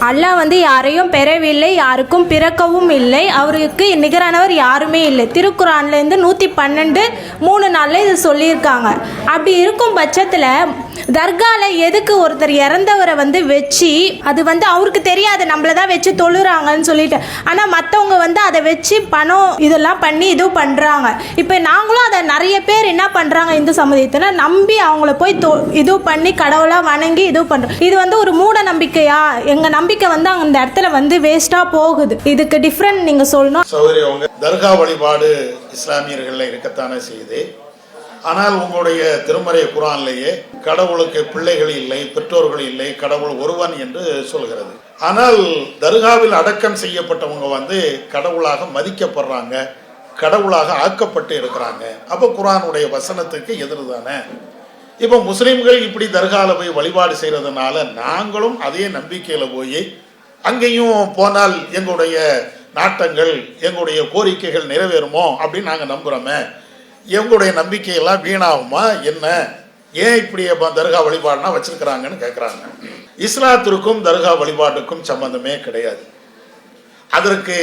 அல்லாஹ் வந்து யாரையும் பெறவில்லை, யாருக்கும் பிறக்கவும் இல்லை, அவருக்கு நிகரானவர் யாருமே இல்லை. திருக்குறான்லேருந்து 112:3 இது சொல்லியிருக்காங்க. அப்படி இருக்கும் பட்சத்தில் தர்கால எதுக்கு ஒருத்தர் இறந்தவரை வந்து வச்சு, அது வந்து அவருக்கு தெரியாது நம்மள தான் வச்சு தொழுறாங்கன்னு சொல்லிட்டு, ஆனால் மற்றவங்க வந்து அதை வச்சு பணம் இதெல்லாம் பண்ணி இது பண்ணுறாங்க. இப்போ நாங்களும் அதை நிறைய பேர் என்ன பண்ணுறாங்க, இந்து சமுதாயத்தில் நம்பி அவங்கள போய் இது பண்ணி கடவுளாக வணங்கி இது பண்ணுறோம். இது வந்து ஒரு மூட நம்பிக்கையா? எங்கள் நம்பிக்கை வந்து அந்த இடத்துல வந்து வேஸ்ட்டாக போகுது. இதுக்கு டிஃப்ரெண்ட் நீங்கள் சொல்லணும். சௌதரி, அவங்க தர்கா வழிபாடு இஸ்லாமியர்களில் இருக்கத்தானே செய்யுது. ஆனால் உங்களுடைய திருமறை குர்ஆனிலேயே கடவுளுக்கு பிள்ளைகள் இல்லை, பெற்றோர்கள் இல்லை, கடவுள் ஒருவன் என்று சொல்கிறது. ஆனால் தர்காவில் அடக்கம் செய்யப்பட்டவங்க வந்து கடவுளாக மதிக்கப்படுறாங்க, கடவுளாக ஆக்கப்பட்டு இருக்கிறாங்க. அப்போ குர்ஆனுடைய வசனத்துக்கு எதிர் தானே. இப்போ முஸ்லீம்கள் இப்படி தர்காவில் போய் வழிபாடு செய்கிறதுனால நாங்களும் அதே நம்பிக்கையில் போய் அங்கேயும் போனால் எங்களுடைய நாட்டங்கள், எங்களுடைய கோரிக்கைகள் நிறைவேறுமோ அப்படின்னு நாங்கள் நம்புகிறோமே. எங்களுடைய நம்பிக்கையெல்லாம் வீணாகுமா என்ன? ஏன் இப்படி தர்கா வழிபாடுனா வச்சிருக்கிறாங்கன்னு கேட்குறாங்க. இஸ்லாத்திற்கும் தர்கா வழிபாட்டுக்கும் சம்பந்தமே கிடையாது. அதற்கு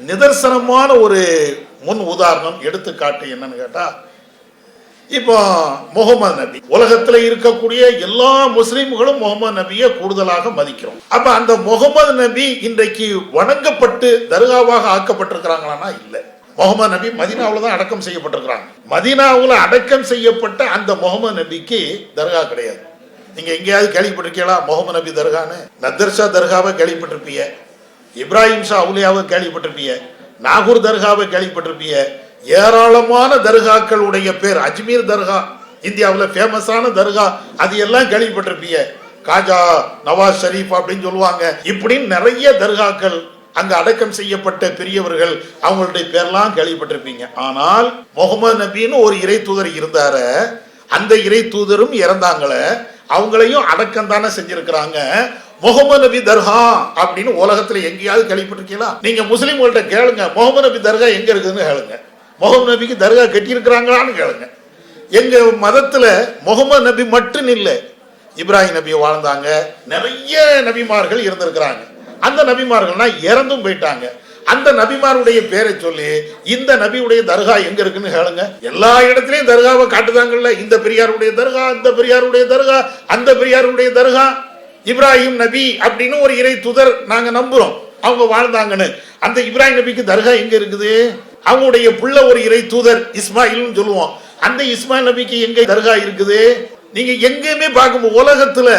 நிதர்சனமான ஒரு முன் உதாரணம் எடுத்துக்காட்டு என்னன்னு கேட்டா, இப்போ முகமது நபி, உலகத்துல இருக்கக்கூடிய எல்லா முஸ்லிம்களும் முகமது நபியை கூடுதலாக மதிக்கிறோம். அப்ப அந்த முகமது நபி இன்றைக்கு வணங்கப்பட்டு தர்காவாக ஆக்கப்பட்டிருக்கிறாங்களா? இல்லை. முகமது நபி மதீனாவில் தான் அடக்கம் செய்யப்பட்டிருக்கிறாங்க. மதீனாவில் அடக்கம் செய்யப்பட்ட அந்த முகமது நபிக்கு தர்கா கிடையாது. நீங்க எங்கேயாவது கேள்விப்பட்டிருக்கீங்களா முகமது நபி தர்கான்னு? நதர்ஷா தர்காவை கேள்விப்பட்டிருப்பீங்க, இப்ராஹிம் ஷா அவுலியாவை கேள்விப்பட்டிருப்பீங்க, நாகூர் தர்காவை கேள்விப்பட்டிருப்பீங்க. ஏராளமான தர்காக்களுடைய பேர், அஜ்மீர் தர்கா இந்தியாவில் ஃபேமஸான தர்கா, அது எல்லாம் கேள்விப்பட்டிருப்பீங்க. காஜா நவாஸ் ஷரீஃப் அப்படின்னு சொல்லுவாங்க. இப்படின்னு நிறைய தர்காக்கள், அங்க அடக்கம் செய்யப்பட்ட பெரியவர்கள், அவங்களுடைய பேர்லாம் கேள்விப்பட்டிருப்பீங்க. ஆனால் முகமது நபின்னு ஒரு இறை தூதர் இருந்தார, அந்த இறை தூதரும் இறந்தாங்களே, அவங்களையும் அடக்கம் தானே செஞ்சிருக்கிறாங்க. முகமது நபி தர்கா அப்படின்னு உலகத்துல எங்கேயாவது கேள்விப்பட்டிருக்கீங்களா? நீங்க முஸ்லீம்கள்ட்ட கேளுங்க, முகமது நபி தர்கா எங்க இருக்குதுன்னு கேளுங்க. முகமது நபிக்கு தர்கா கட்டி இருக்கிறாங்களான்னு கேளுங்க. எங்க மதத்துல முகமது நபி மட்டும் இல்லை, இப்ராஹிம் நபி வாழ்ந்தாங்க, நிறைய நபிமார்கள் இருந்திருக்கிறாங்க. அந்த நபிமார்கள்னா இறந்தும் போயிட்டாங்க. அந்த நபிமாருடைய பேரை சொல்லி இந்த நபியுடைய தர்கா எங்க இருக்குன்னு கேளுங்க. எல்லா இடத்துலயும் தர்காவை காட்டுதாங்கல்ல. இந்த பெரியாருடைய தர்கா, அந்த பெரியாருடைய தர்கா, அந்த பெரியாருடைய தர்கா. இப்ராஹிம் நபி அப்படின்னு ஒரு இறை தூதர் நாங்க நம்புறோம், அவங்க வாழ்ந்தாங்கன்னு. அந்த இப்ராஹிம் நபிக்கு தர்கா எங்க இருக்குது? அவங்களுடைய புள்ள ஒரு இறை தூதர் இஸ்மாயில்னு சொல்லுவோம். அந்த இஸ்மாயில் நபிக்கு எங்க தர்கா இருக்குது? நீங்க எங்கேயுமே பார்க்க, உலகத்துல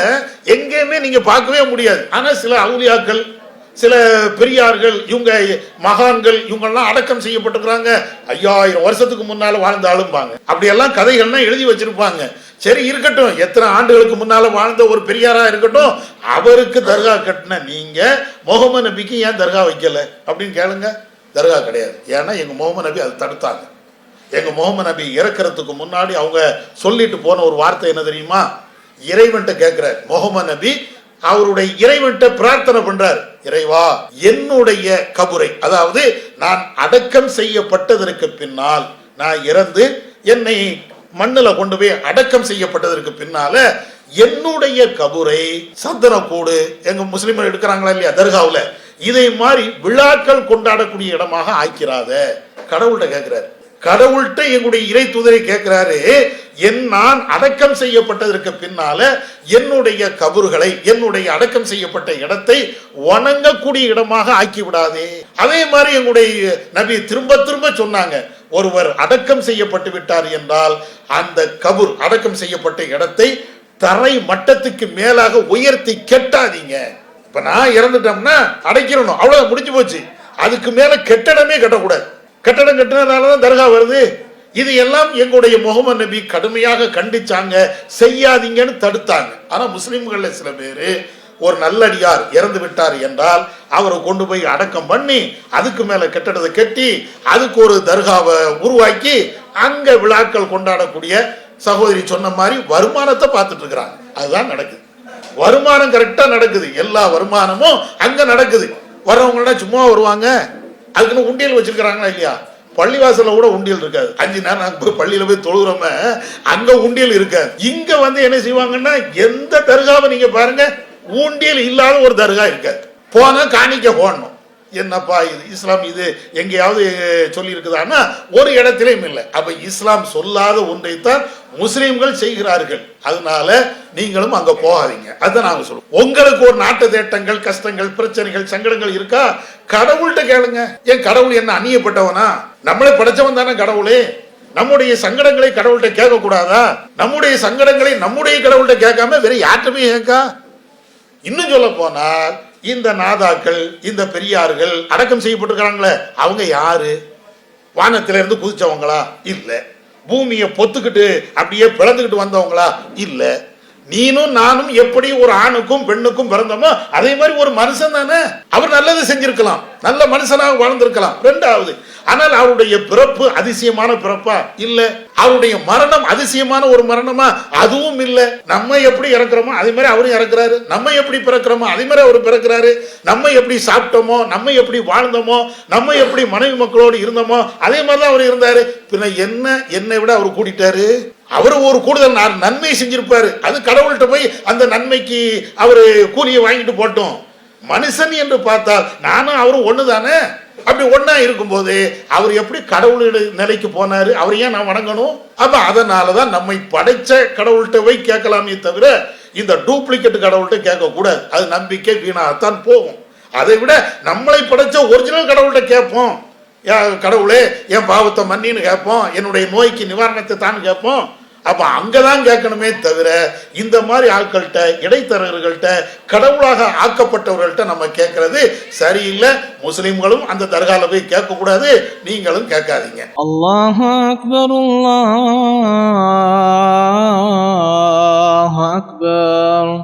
எங்கேயுமே நீங்க பார்க்கவே முடியாது. ஆனா சில அவுலியாக்கள், சில பெரியார்கள், இவங்க மகான்கள், இவங்கெல்லாம் அடக்கம் செய்யப்பட்டிருக்கிறாங்க 5000 வருஷத்துக்கு முன்னால வாழ்ந்த ஆளும்பாங்க. அப்படியெல்லாம் கதைகள்லாம் எழுதி வச்சிருப்பாங்க. சரி இருக்கட்டும், எத்தனை ஆண்டுகளுக்கு முன்னால வாழ்ந்த ஒரு பெரியாரா இருக்கட்டும், அவருக்கு தர்கா கட்டின நீங்க முகமது நபிக்கு ஏன் தர்கா வைக்கல அப்படின்னு கேளுங்க. தர்கா கிடையாது. ஏன்னா எங்க முகமது நபி அதை தடுத்தாங்க. எங்க முகமது நபி இறக்கிறதுக்கு முன்னாடி அவங்க சொல்லிட்டு போன ஒரு வார்த்தை என்ன தெரியுமா? இறைவன்ட்ட கேட்கிற முகமது நபி அவருடைய இறைவன்ட்ட பிரார்த்தனை பண்றார், இறைவா என்னுடைய கபரை, அதாவது நான் அடக்கம் செய்யப்பட்டதற்கு பின்னால், நான் இறந்து என்னை மண்ணில் கொண்டு போய் அடக்கம் செய்யப்பட்டதற்கு பின்னால என்னுடைய கபரை சந்தனக்கூடு, எங்க முஸ்லிம்கள் எடுக்கிறாங்களா இல்லையா தர்காவுல, இதை மாதிரி விழாக்கள் கொண்டாடக்கூடிய இடமாக ஆக்கிறாத கடவுள்கிட்ட கேட்கிறாரு. கடவுள்கிட்ட எங்களுடைய இறை தூதரை கேட்கிறாரு, நான் அடக்கம் செய்யப்பட்டதற்கு பின்னால என்னுடைய கபறுகளை, என்னுடைய அடக்கம் செய்யப்பட்ட இடத்தை வணங்கக்கூடிய இடமாக ஆக்கி விடாதே. அதே மாதிரி எங்களுடைய நபி திரும்ப திரும்ப சொன்னாங்க, ஒருவர் அடக்கம் செய்யப்பட்டு விட்டார் என்றால் அந்த கபூர், அடக்கம் செய்யப்பட்ட இடத்தை தரை மட்டத்துக்கு மேலாக உயர்த்தி கெட்டாதீங்க. இப்ப நான் இறந்துட்டோம்னா அடைக்கிறணும், அவ்வளவு முடிஞ்சு போச்சு. அதுக்கு மேல கெட்டடமே கட்டக்கூடாது. கட்டடம் கட்டினதுனாலதான் தர்கா வருது. இது எல்லாம் எங்களுடைய முகமது நபி கடுமையாக கண்டிச்சாங்க, செய்யாதீங்கன்னு தடுத்தாங்க. ஆனா முஸ்லிம்கள்ல சில பேரு ஒரு நல்லடியார் இறந்து விட்டார் என்றால் அவரை கொண்டு போய் அடக்கம் பண்ணி அதுக்கு மேல கட்டடத்தை கட்டி அதுக்கு ஒரு தர்காவை உருவாக்கி அங்க விழாக்கள் கொண்டாடக்கூடிய சகோதரி சொன்ன மாதிரி வருமானத்தை பார்த்துட்டு இருக்கிறாங்க. அதுதான் நடக்குது. வருமானம் கரெக்டா நடக்குது, எல்லா வருமானமும் அங்க நடக்குது. வர்றவங்க சும்மா வருவாங்க, அதுக்குன்னு உண்டியல் வச்சிருக்கிறாங்களா இல்லையா? பள்ளிவாசல கூட உண்டியல் இருக்காது. 5 நேரம் நாங்க போய் பள்ளியில போய் தொழுகிறோமே, அங்க உண்டியல் இருக்காது. இங்க வந்து என்ன செய்வாங்கன்னா, எந்த தர்காவை நீங்க பாருங்க, உண்டியல் இல்லாத ஒரு தர்கா இருக்காது. போனா காணிக்க போடணும். என்னப்பா இது இஸ்லாம் இது எங்கேயாவது சொல்லி இருக்குதான்னா ஒரு இடத்திலையும் இல்லை. அப்ப இஸ்லாம் சொல்லாத ஒன்றைத்தான் முஸ்லிம்கள் செய்கிறார்கள். அதனால நீங்களும் அங்க போகாதீங்க. அதான் நாங்க சொல்லுவோம். உங்களுக்கு ஒரு நாட்டு தேட்டங்கள், கஷ்டங்கள், பிரச்சனைகள், சங்கடங்கள் இருக்கா, கடவுள்கிட்ட கேளுங்க. ஏன் கடவுள் என்ன அந்நியப்பட்டவனா? நம்மளே படைச்சவன் தானே கடவுளே. நம்முடைய சங்கடங்களை கடவுள்கிட்ட கேட்க கூடாதா? நம்முடைய சங்கடங்களை நம்முடைய கடவுள்கிட்ட கேட்காம வேற யார்கிட்டமே கேட்கா? இன்னும் சொல்ல போனால் இந்த நாதாக்கள், இந்த பெரியார்கள் அடக்கம் செய்யப்பட்டிருக்கிறாங்களே, அவங்க யாரு? வானத்தில இருந்து குதிச்சவங்களா? இல்ல. பூமியை பொத்துக்கிட்டு அப்படியே பிளந்துக்கிட்டு வந்தவங்களா? இல்ல. நீனும் நானும் எப்படி ஒரு ஆணுக்கும் பெண்ணுக்கும் பிறந்தோமோ அதே மாதிரி ஒரு மனுஷன் தானே. அவர் நல்லது செஞ்சிருக்கலாம், நல்ல மனுஷனாக வாழ்ந்திருக்கலாம். ரெண்டாவது, ஆனால் அவருடைய பிறப்பு அதிசயமான பிறப்பா? இல்ல. அவருடைய மரணம் அதிசயமான ஒரு மரணமா? அதுவும் இல்ல. நம்ம எப்படி இறக்குறோமோ அதே மாதிரி அவரும் இறக்குறாரு. நம்ம எப்படி பிறக்கிறோமோ அதே மாதிரி அவர் பிறக்கிறாரு. நம்ம எப்படி சாப்பிட்டோமோ, நம்ம எப்படி வாழ்ந்தோமோ, நம்ம எப்படி மனைவி மக்களோடு இருந்தோமோ அதே மாதிரிதான் அவர் இருந்தாரு. பின்ன என்ன, என்னை விட அவர் கூட்டிட்டாரு. அவரு ஒரு கூடுதல் நன்மை செஞ்சிருப்பாரு. அது கடவுள்கிட்ட போய் அந்த நன்மைக்கு அவரு கூலியை வாங்கிட்டு போட்டோம். மனுஷன் என்று பார்த்தால் நானும் அவரும் ஒண்ணுதானே. அப்படி ஒன்னா இருக்கும்போது அவர் எப்படி கடவுளுடைய நிலைக்கு போனாரு? அவர் ஏன் நான் வணங்கணும்? அப்ப அதனாலதான் நம்மை படைச்ச கடவுள்கிட்ட போய் கேட்கலாமே தவிர இந்த டூப்ளிகேட் கடவுள்கிட்ட கேட்க கூடாது. அது நம்பிக்கை வீணாகத்தான் போகும். அதை விட நம்மளை படைச்ச ஒரிஜினல் கடவுள்கிட்ட கேட்போம். கடவுளே என் பாவத்தை மன்னின்னு கேட்போம், என்னுடைய நோய்க்கு நிவாரணத்தை தான் கேட்போம். அப்ப அங்கதான் கேட்கணுமே தவிர இந்த மாதிரி ஆட்கள்கிட்ட, இடைத்தரகர்கள்ட்ட, கடவுளாக ஆக்கப்பட்டவர்கள்ட்ட நம்ம கேட்கறது சரியில்லை. முஸ்லிம்களும் அந்த தர்கால போய் கேட்க கூடாது, நீங்களும் கேட்காதீங்க. அல்லாஹு அக்பர், அல்லாஹு அக்பர்.